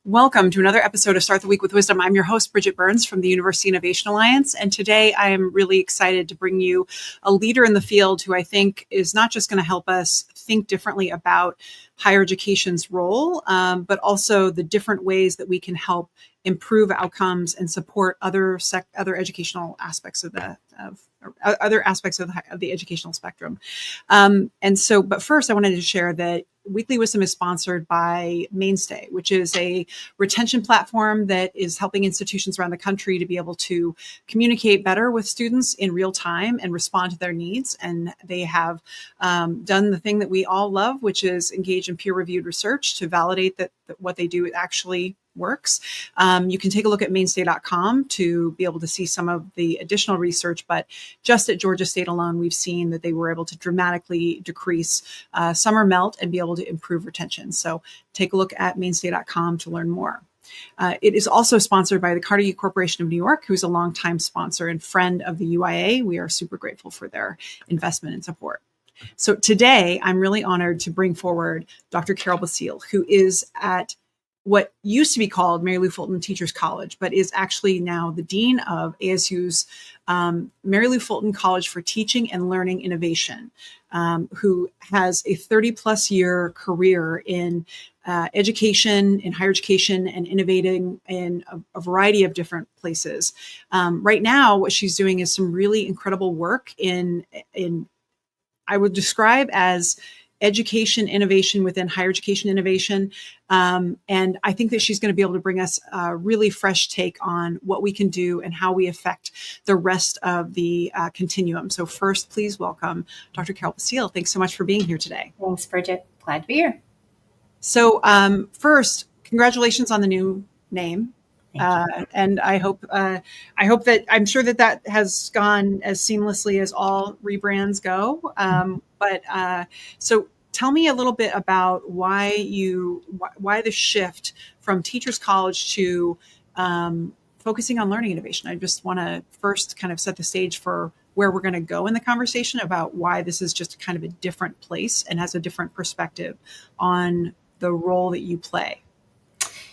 Welcome to another episode of Start the Week with Wisdom. I'm your host, Bridget Burns from the University Innovation Alliance. And today I am really excited to bring you a leader in the field who I think is not just going to help us think differently about higher education's role, but also the different ways that we can help improve outcomes and support other educational aspects of the educational spectrum. But first I wanted to share that Weekly Wisdom is sponsored by Mainstay, which is a retention platform that is helping institutions around the country to be able to communicate better with students in real time and respond to their needs. And they have done the thing that we all love, which is engage in peer-reviewed research to validate that what they do actually works. You can take a look at mainstay.com to be able to see some of the additional research, but just at Georgia State alone, we've seen that they were able to dramatically decrease summer melt and be able to improve retention. So take a look at mainstay.com to learn more. It is also sponsored by the Carnegie Corporation of New York, who's a longtime sponsor and friend of the UIA. We are super grateful for their investment and support. So today, I'm really honored to bring forward Dr. Carole Basile, who is at what used to be called Mary Lou Fulton Teachers College, but is actually now the dean of ASU's Mary Lou Fulton College for Teaching and Learning Innovation, who has a 30-plus year career in education, in higher education, and innovating in a variety of different places. Right now, what she's doing is some really incredible work in I would describe as education innovation within higher education innovation. And I think that she's going to be able to bring us a really fresh take on what we can do and how we affect the rest of the continuum. So first, please welcome Dr. Carole Basile. Thanks so much for being here today. Thanks, Bridget. Glad to be here. So first, congratulations on the new name. And I hope that I'm sure that has gone as seamlessly as all rebrands go. So tell me a little bit about why the shift from Teachers College to focusing on learning innovation. I just want to first kind of set the stage for where we're going to go in the conversation about why this is just kind of a different place and has a different perspective on the role that you play.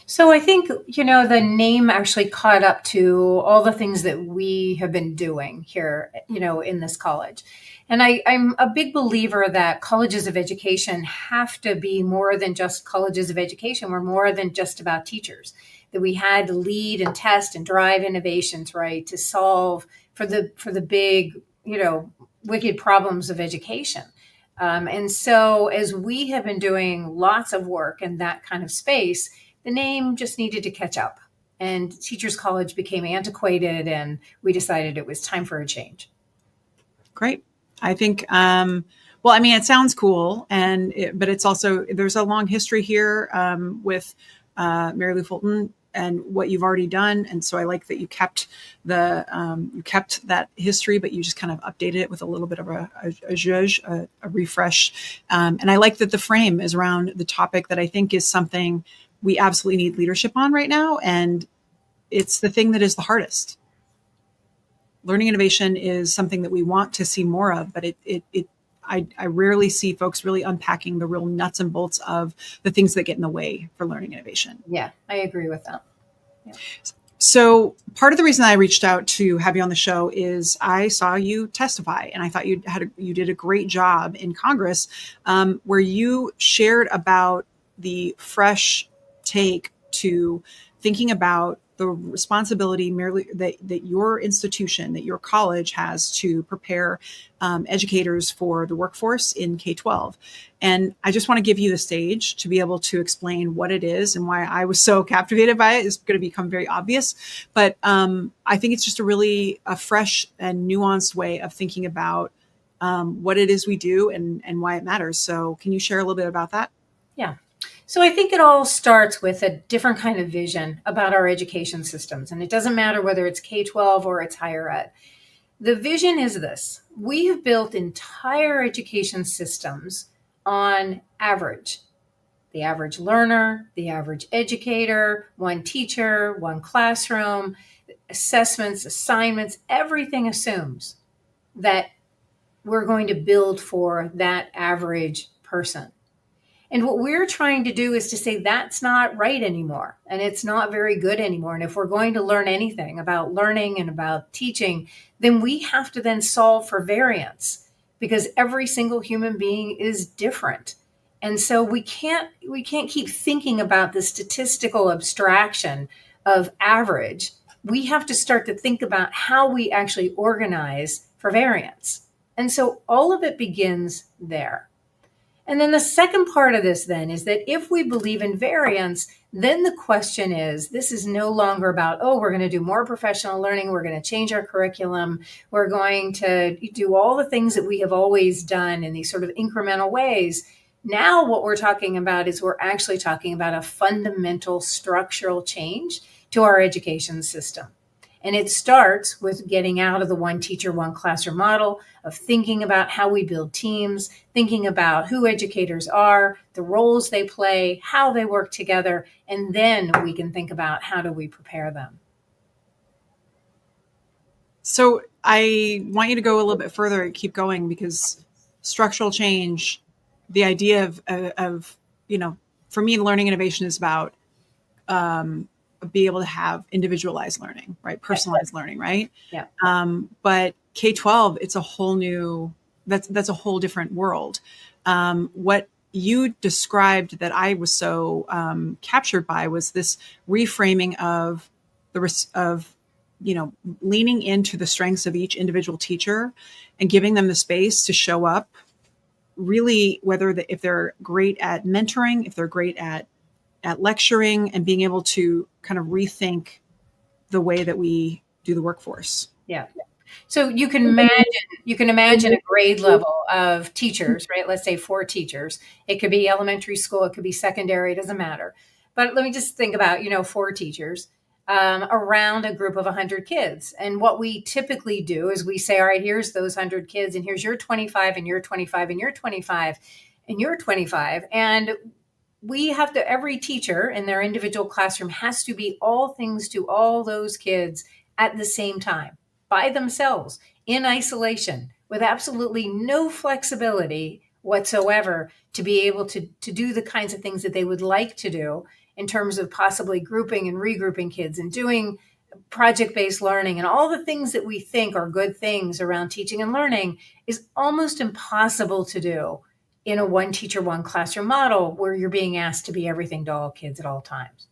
So I think, the name actually caught up to all the things that we have been doing here, in this college. And I'm a big believer that colleges of education have to be more than just colleges of education. We're more than just about teachers, that we had to lead and test and drive innovations, right, to solve for the big, wicked problems of education. And so as we have been doing lots of work in that kind of space, the name just needed to catch up, and Teachers College became antiquated, and we decided it was time for a change. Great. I think, it sounds cool, but it's also, there's a long history here with Mary Lou Fulton and what you've already done. And so I like that you kept that history, but you just kind of updated it with a little bit of a refresh. And I like that the frame is around the topic that I think is something we absolutely need leadership on right now. And it's the thing that is the hardest. Learning innovation is something that we want to see more of, but I rarely see folks really unpacking the real nuts and bolts of the things that get in the way for learning innovation. Yeah, I agree with that. Yeah. So part of the reason I reached out to have you on the show is I saw you testify, and I thought you did a great job in Congress, where you shared about the fresh take to thinking about the responsibility merely that your institution, that your college has to prepare educators for the workforce in K-12. And I just want to give you the stage to be able to explain what it is and why I was so captivated by it. It's going to become very obvious, but I think it's just a fresh and nuanced way of thinking about what it is we do and why it matters. So can you share a little bit about that? Yeah. So I think it all starts with a different kind of vision about our education systems. And it doesn't matter whether it's K-12 or it's higher ed. The vision is this: we have built entire education systems on average. The average learner, the average educator, one teacher, one classroom, assessments, assignments, everything assumes that we're going to build for that average person. And what we're trying to do is to say that's not right anymore. And it's not very good anymore. And if we're going to learn anything about learning and about teaching, then we have to then solve for variance, because every single human being is different. And so we can't keep thinking about the statistical abstraction of average. We have to start to think about how we actually organize for variance. And so all of it begins there. And then the second part of this then is that if we believe in variance, then the question is, this is no longer about, oh, we're going to do more professional learning. We're going to change our curriculum. We're going to do all the things that we have always done in these sort of incremental ways. Now what we're talking about is we're actually talking about a fundamental structural change to our education system. And it starts with getting out of the one teacher, one classroom model, of thinking about how we build teams, thinking about who educators are, the roles they play, how they work together, and then we can think about how do we prepare them. So I want you to go a little bit further and keep going, because structural change, the idea of for me, learning innovation is about be able to have individualized learning, right? Personalized learning, right? Yeah. But K-12, it's a whole new, that's a whole different world. What you described that I was so captured by was this reframing of leaning into the strengths of each individual teacher and giving them the space to show up, really, if they're great at mentoring, if they're great at lecturing, and being able to kind of rethink the way that we do the workforce. Yeah. So you can imagine a grade level of teachers, right? Let's say 4 teachers. It could be elementary school, it could be secondary, it doesn't matter. But let me just think about, 4 teachers around a group of 100 kids. And what we typically do is we say, all right, here's those 100 kids, and here's your 25, and your 25, and your 25, and your 25. And we have to, every teacher in their individual classroom has to be all things to all those kids at the same time, by themselves, in isolation, with absolutely no flexibility whatsoever to be able to do the kinds of things that they would like to do in terms of possibly grouping and regrouping kids and doing project-based learning and all the things that we think are good things around teaching and learning is almost impossible to do in a one teacher, one classroom model where you're being asked to be everything to all kids at all times.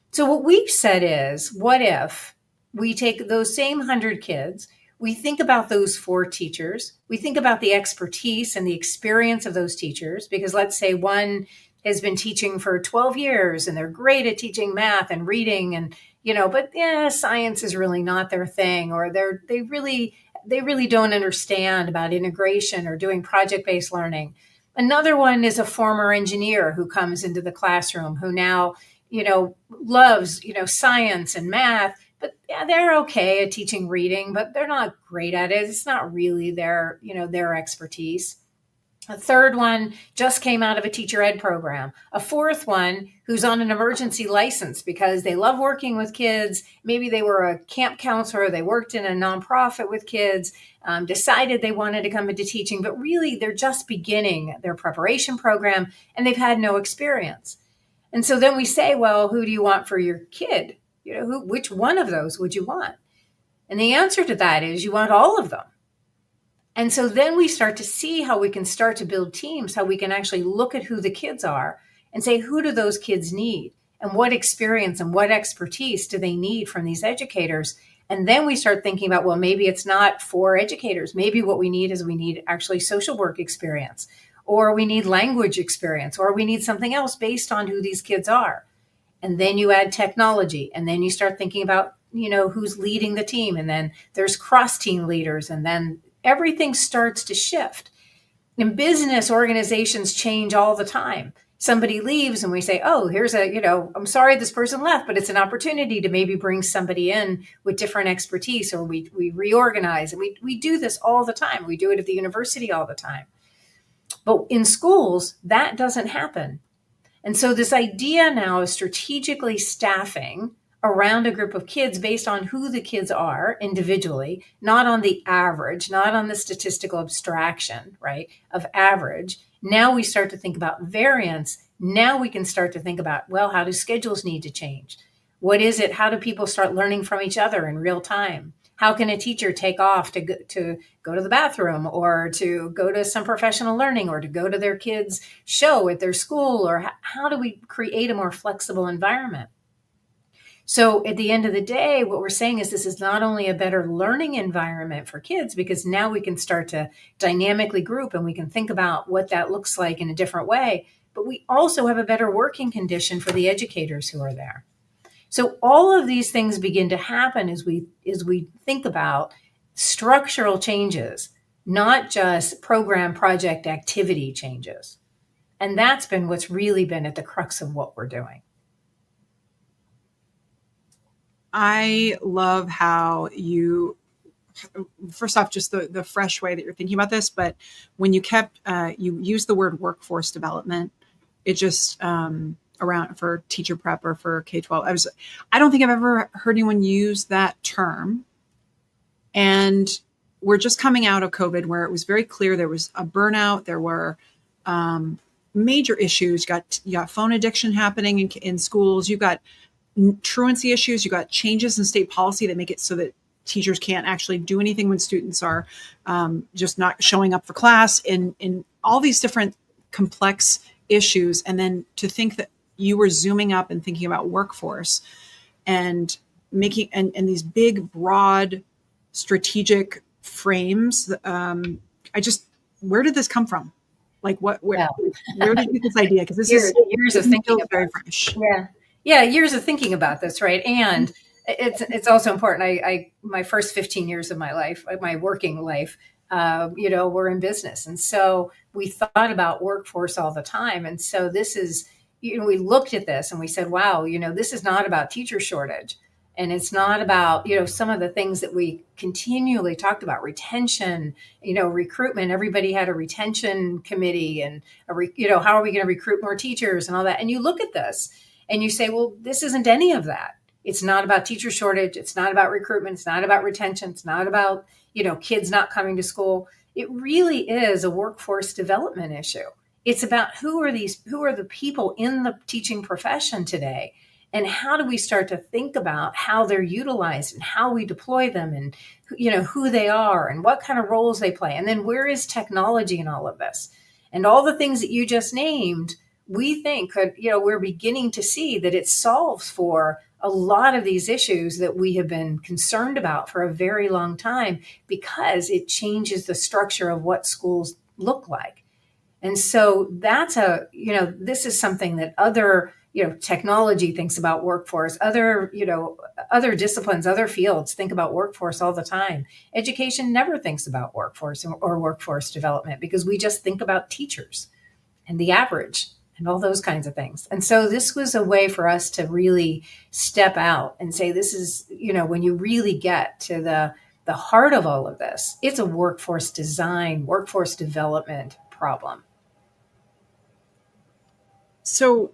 So what we've said is, what if we take those same 100 kids, we think about those 4 teachers, we think about the expertise and the experience of those teachers, because let's say one has been teaching for 12 years and they're great at teaching math and reading and, but science is really not their thing, or they really don't understand about integration or doing project-based learning. Another one is a former engineer who comes into the classroom who now, loves, science and math, but they're okay at teaching reading, but they're not great at it. It's not really their expertise. A third one just came out of a teacher ed program. A fourth one who's on an emergency license because they love working with kids. Maybe they were a camp counselor. They worked in a nonprofit with kids, decided they wanted to come into teaching, but really they're just beginning their preparation program and they've had no experience. And so then we say, well, who do you want for your kid? Which one of those would you want? And the answer to that is you want all of them. And so then we start to see how we can start to build teams, how we can actually look at who the kids are and say, who do those kids need? And what experience and what expertise do they need from these educators? And then we start thinking about, well, maybe it's not for educators. Maybe what we need is we need actually social work experience, or we need language experience, or we need something else based on who these kids are. And then you add technology, and then you start thinking about, who's leading the team. And then there's cross-team leaders, and then everything starts to shift. In business, organizations change all the time. Somebody leaves and we say, oh, here's I'm sorry this person left, but it's an opportunity to maybe bring somebody in with different expertise, or we reorganize. And we do this all the time. We do it at the university all the time. But in schools, that doesn't happen. And so this idea now of strategically staffing around a group of kids based on who the kids are individually, not on the average, not on the statistical abstraction, right, of average. Now we start to think about variance. Now we can start to think about, well, how do schedules need to change? What is it? How do people start learning from each other in real time? How can a teacher take off to go to the bathroom, or to go to some professional learning, or to go to their kids' show at their school? Or how do we create a more flexible environment? So at the end of the day, what we're saying is this is not only a better learning environment for kids, because now we can start to dynamically group and we can think about what that looks like in a different way, but we also have a better working condition for the educators who are there. So all of these things begin to happen as we think about structural changes, not just program, project, activity changes. And that's been what's really been at the crux of what we're doing. I love how you, first off, just the fresh way that you're thinking about this, but when you you used the word workforce development, it just, around for teacher prep or for K-12, I don't think I've ever heard anyone use that term. And we're just coming out of COVID, where it was very clear there was a burnout. There were major issues. You got phone addiction happening in schools. You've got truancy issues. You got changes in state policy that make it so that teachers can't actually do anything when students are just not showing up for class, in all these different complex issues. And then to think that you were zooming up and thinking about workforce and making, and these big, broad, strategic frames. Where did this come from? Like where did you get this idea? Because this is years of thinking about very fresh. Yeah, years of thinking about this, right? And it's also important. I my first 15 years of my life, my working life, were in business, and so we thought about workforce all the time. And so this is, we looked at this and we said, wow, this is not about teacher shortage, and it's not about some of the things that we continually talked about, retention, recruitment. Everybody had a retention committee, and how are we going to recruit more teachers and all that. And you look at this and you say, well, this isn't any of that. It's not about teacher shortage. It's not about recruitment. It's not about retention. It's not about, kids not coming to school. It really is a workforce development issue. It's about who are the people in the teaching profession today, and how do we start to think about how they're utilized and how we deploy them, and, who they are and what kind of roles they play. And then where is technology in all of this? And all the things that you just named, we think we're beginning to see that it solves for a lot of these issues that we have been concerned about for a very long time, because it changes the structure of what schools look like. And so that's this is something that other, technology thinks about workforce, other disciplines, other fields think about workforce all the time. Education never thinks about workforce or workforce development, because we just think about teachers and the average and all those kinds of things. And so this was a way for us to really step out and say, this is, when you really get to the heart of all of this, it's a workforce design, workforce development problem. So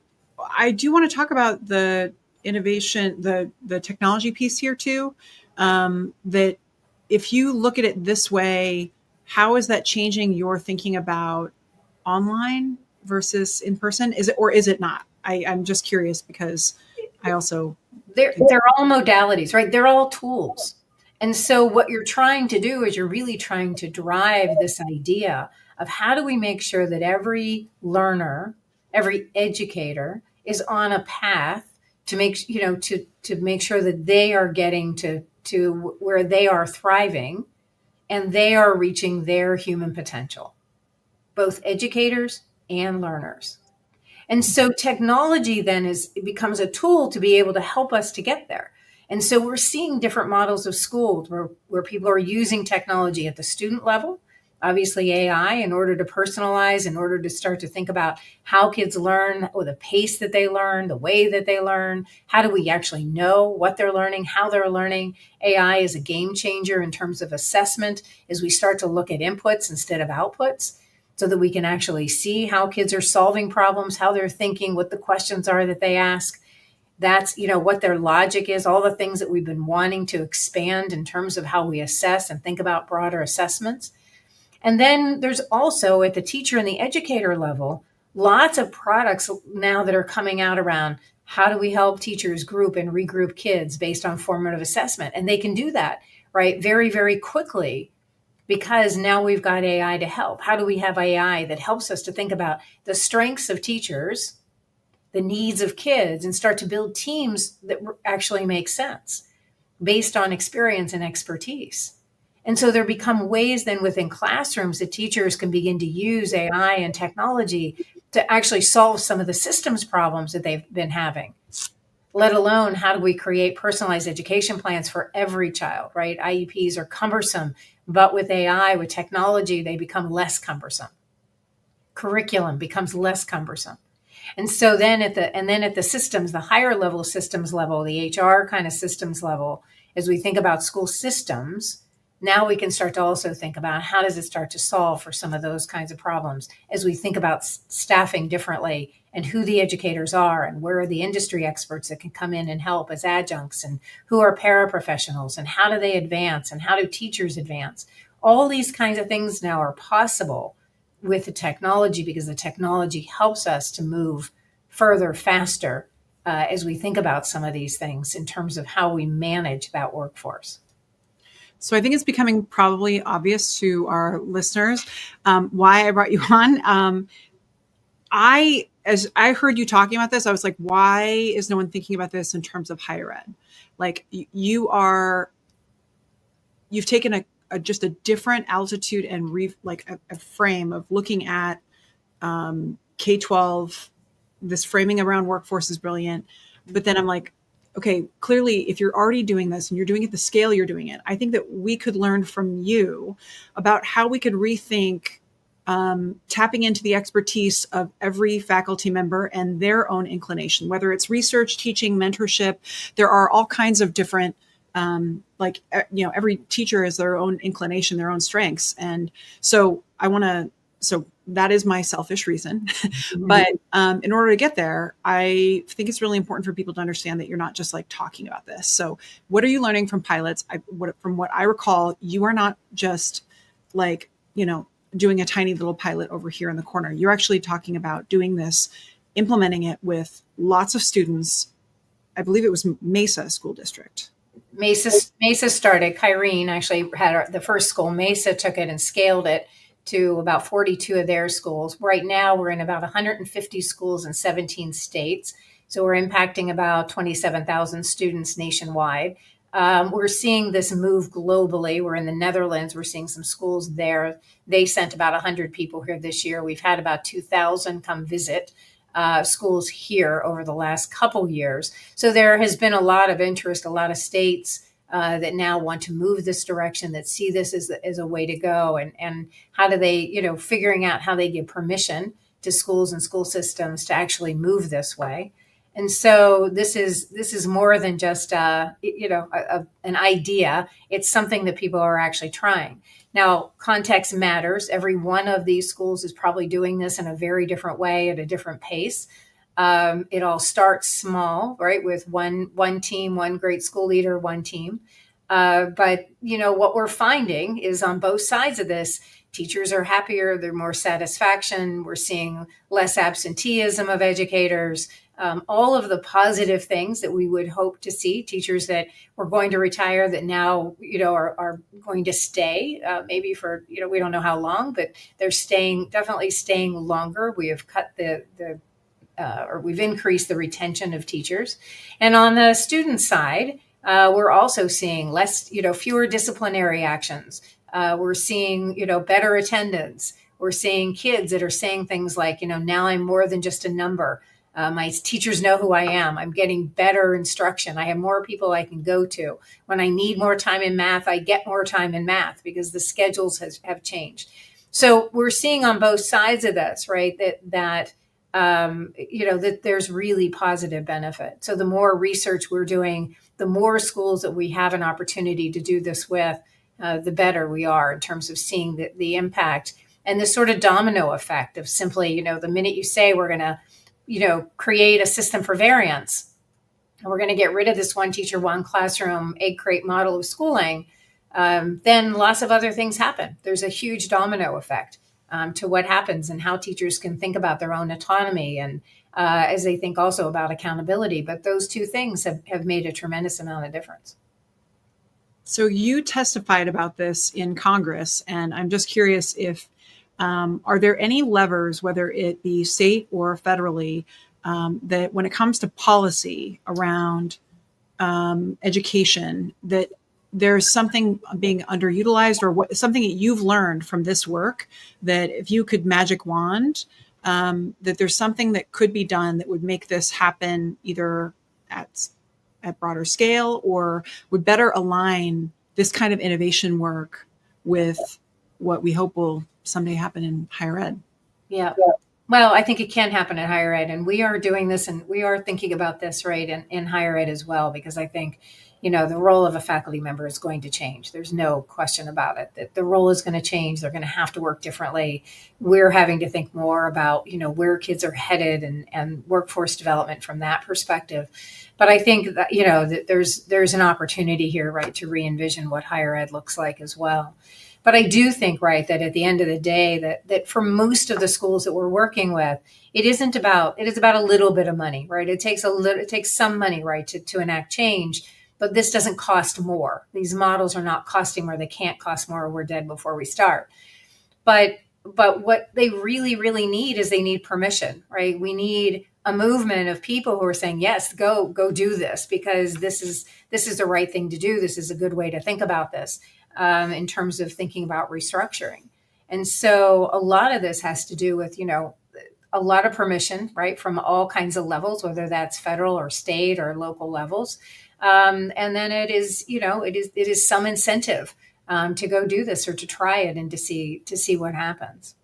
I do want to talk about the innovation, the technology piece here too. That if you look at it this way, how is that changing your thinking about online versus in person? Is it, or is it not? I'm just curious, because I also... They're all modalities, right? They're all tools. And so what you're trying to do is you're really trying to drive this idea of how do we make sure that every learner, every educator is on a path to make, to make sure that they are getting to where they are thriving and they are reaching their human potential, both educators and learners. And so technology then it becomes a tool to be able to help us to get there. And so we're seeing different models of schools where people are using technology at the student level, obviously AI, in order to personalize, in order to start to think about how kids learn, or the pace that they learn, the way that they learn. How do we actually know what they're learning, how they're learning? AI is a game changer in terms of assessment as we start to look at inputs instead of outputs, so that we can actually see how kids are solving problems, how they're thinking, what the questions are that they ask. That's, what their logic is, all the things that we've been wanting to expand in terms of how we assess and think about broader assessments. And then there's also at the teacher and the educator level, lots of products now that are coming out around how do we help teachers group and regroup kids based on formative assessment. And they can do that, right, very, very quickly, because now we've got AI to help. How do we have AI that helps us to think about the strengths of teachers, the needs of kids, and start to build teams that actually make sense based on experience and expertise? And so there become ways then within classrooms that teachers can begin to use AI and technology to actually solve some of the systems problems that they've been having, let alone how do we create personalized education plans for every child, right? IEPs are cumbersome, but with AI, with technology, they become less cumbersome. Curriculum becomes less cumbersome. And so then at the systems, the higher level systems level, the HR kind of systems level, as we think about school systems, now we can start to also think about how does it start to solve for some of those kinds of problems as we think about staffing differently and who the educators are and where are the industry experts that can come in and help as adjuncts and who are paraprofessionals and how do they advance and how do teachers advance. All these kinds of things now are possible with the technology because the technology helps us to move further, faster as we think about some of these things in terms of how we manage that workforce. So I think it's becoming probably obvious to our listeners why I brought you on. As I heard you talking about this, I was like, why is no one thinking about this in terms of higher ed? Like you've taken just a different altitude and a frame of looking at K-12. This framing around workforce is brilliant. But then I'm like, okay, clearly, if you're already doing this and you're doing it the scale you're doing it, I think that we could learn from you about how we could rethink tapping into the expertise of every faculty member and their own inclination, whether it's research, teaching, mentorship. There are all kinds of different, every teacher has their own inclination, their own strengths. And so so that is my selfish reason. But in order to get there, I think it's really important for people to understand that you're not just like talking about this. So what are you learning from pilots? From what I recall, you are not just like, doing a tiny little pilot over here in the corner. You're actually talking about doing this, implementing it with lots of students. I believe it was Mesa School District. Mesa started. Kyrene actually had the first school. Mesa took it and scaled it to about 42 of their schools. Right now, we're in about 150 schools in 17 states. So we're impacting about 27,000 students nationwide. We're seeing this move globally. We're in the Netherlands. We're seeing some schools there. They sent about 100 people here this year. We've had about 2,000 come visit schools here over the last couple years. So there has been a lot of interest, a lot of states that now want to move this direction, that see this as a way to go. And how do they, figuring out how they give permission to schools and school systems to actually move this way. And so this is more than just an idea. It's something that people are actually trying. Now, context matters. Every one of these schools is probably doing this in a very different way at a different pace. It all starts small, right, with one team, one great school leader, one team. But what we're finding is on both sides of this, teachers are happier, they're more satisfaction. We're seeing less absenteeism of educators. All of the positive things that we would hope to see, teachers that were going to retire that now, are going to stay, maybe for, we don't know how long, but they're definitely staying longer. We have cut we've increased the retention of teachers. And on the student side, we're also seeing fewer disciplinary actions. We're seeing, better attendance. We're seeing kids that are saying things like, now I'm more than just a number. My teachers know who I am. I'm getting better instruction. I have more people I can go to. When I need more time in math, I get more time in math because the schedules have changed. So we're seeing on both sides of this, right, that there's really positive benefit. So the more research we're doing, the more schools that we have an opportunity to do this with, the better we are in terms of seeing the impact and this sort of domino effect of simply, the minute you say we're going to, create a system for variance, and we're going to get rid of this one teacher, one classroom, egg crate model of schooling, then lots of other things happen. There's a huge domino effect to what happens and how teachers can think about their own autonomy and as they think also about accountability. But those two things have made a tremendous amount of difference. So you testified about this in Congress, and I'm just curious if are there any levers, whether it be state or federally, that when it comes to policy around education, that there's something being underutilized or something that you've learned from this work that if you could magic wand, that there's something that could be done that would make this happen either at broader scale or would better align this kind of innovation work with what we hope will someday happen in higher ed. Yeah. Well, I think it can happen in higher ed, and we are doing this, and we are thinking about this, right, in higher ed as well, because I think, the role of a faculty member is going to change. There's no question about it, that the role is going to change. They're going to have to work differently. We're having to think more about, where kids are headed and workforce development from that perspective. But I think that, that there's an opportunity here, right, to re-envision what higher ed looks like as well. But I do think, right, that at the end of the day, that for most of the schools that we're working with, it is about a little bit of money, right? It takes some money, right, to enact change, but this doesn't cost more. These models are not costing more. They can't cost more. We're dead before we start. But what they really, really need is they need permission, right? We need a movement of people who are saying, yes, go do this, because this is the right thing to do. This is a good way to think about this. In terms of thinking about restructuring. And so a lot of this has to do with, a lot of permission, right, from all kinds of levels, whether that's federal or state or local levels. And then it is some incentive to go do this or to try it and to see what happens.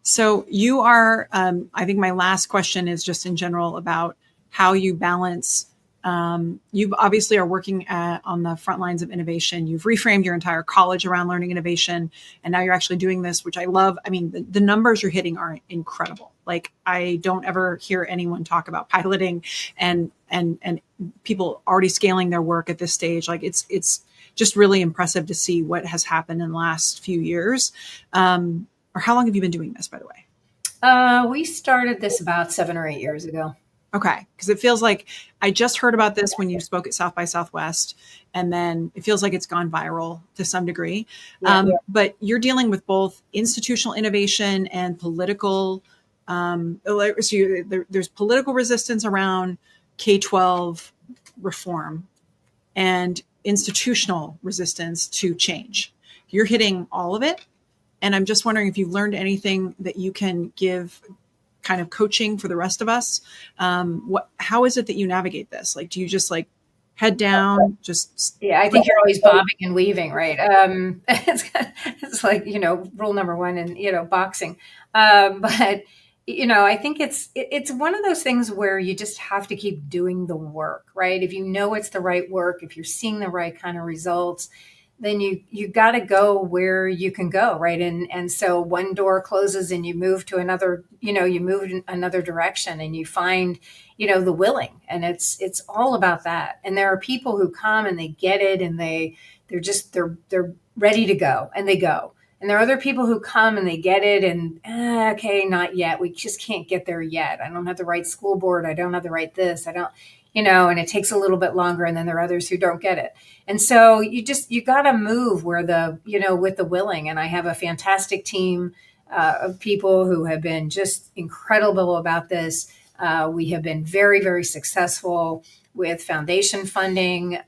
So you are, I think my last question is just in general about how you balance. You obviously are working on the front lines of innovation. You've reframed your entire college around learning innovation, and now you're actually doing this, which I love. I mean, the numbers you're hitting are incredible. Like, I don't ever hear anyone talk about piloting and people already scaling their work at this stage. Like, it's just really impressive to see what has happened in the last few years. Or how long have you been doing this, by the way? We started this about 7 or 8 years ago. Okay. Because it feels like I just heard about this when you spoke at South by Southwest, and then it feels like it's gone viral to some degree. But you're dealing with both institutional innovation and political. There's political resistance around K-12 reform and institutional resistance to change. You're hitting all of it. And I'm just wondering if you've learned anything that you can give kind of coaching for the rest of us. How is it that you navigate this? Like, do you just like head down? I think you're always bobbing and weaving, right? It's like, rule number one in, boxing. But, I think it's one of those things where you just have to keep doing the work, right? If you know it's the right work, if you're seeing the right kind of results, then you got to go where you can go, right? And so one door closes and you move to another, you move in another direction and you find, the willing, and it's all about that. And there are people who come and they get it and they're ready to go and they go. And there are other people who come and they get it and, okay, not yet. We just can't get there yet. I don't have the right school board. I don't have the right this. I don't, and it takes a little bit longer. And then there are others who don't get it. And so you got to move where with the willing. And I have a fantastic team of people who have been just incredible about this. We have been very, very successful with foundation funding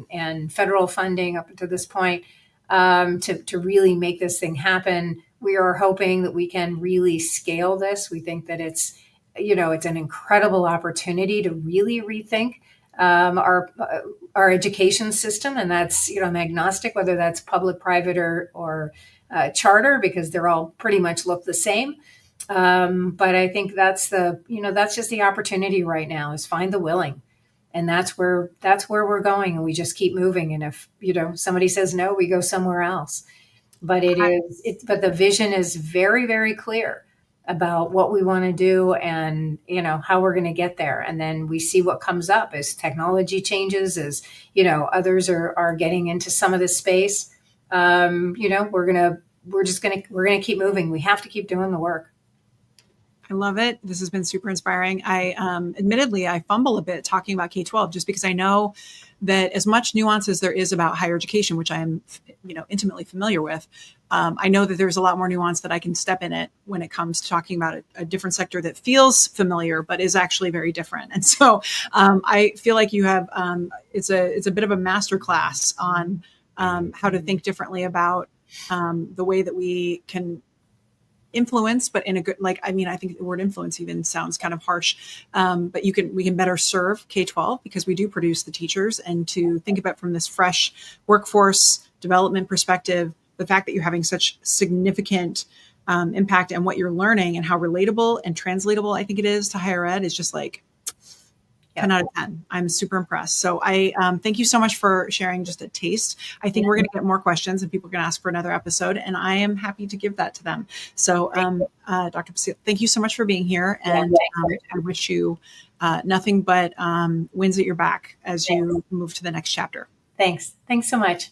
and federal funding up to this point to really make this thing happen. We are hoping that we can really scale this. We think that it's an incredible opportunity to really rethink our education system, and that's I'm agnostic whether that's public, private, or charter, because they're all pretty much look the same. But I think that's that's just the opportunity right now, is find the willing, and that's where we're going, and we just keep moving. And if somebody says no, we go somewhere else. But but the vision is very, very clear. about what we want to do and, how we're going to get there. And then we see what comes up as technology changes, as, others are getting into some of this space. We're going to keep moving. We have to keep doing the work. I love it. This has been super inspiring. Admittedly, I fumble a bit talking about K-12 just because I know that as much nuance as there is about higher education, which I am, intimately familiar with, I know that there's a lot more nuance that I can step in it when it comes to talking about a different sector that feels familiar, but is actually very different. And so I feel like you have, it's a bit of a master class on how to think differently about the way that we can influence, but in a good, I think the word influence even sounds kind of harsh. But we can better serve K-12 because we do produce the teachers, and to think about from this fresh workforce development perspective, the fact that you're having such significant impact on what you're learning and how relatable and translatable I think it is to higher ed is just 10 out of 10. I'm super impressed. So I thank you so much for sharing just a taste. I think we're going to get more questions and people are going to ask for another episode, and I am happy to give that to them. So Dr. Basile, thank you so much for being here. And I wish you nothing but wins at your back as you move to the next chapter. Thanks. Thanks so much.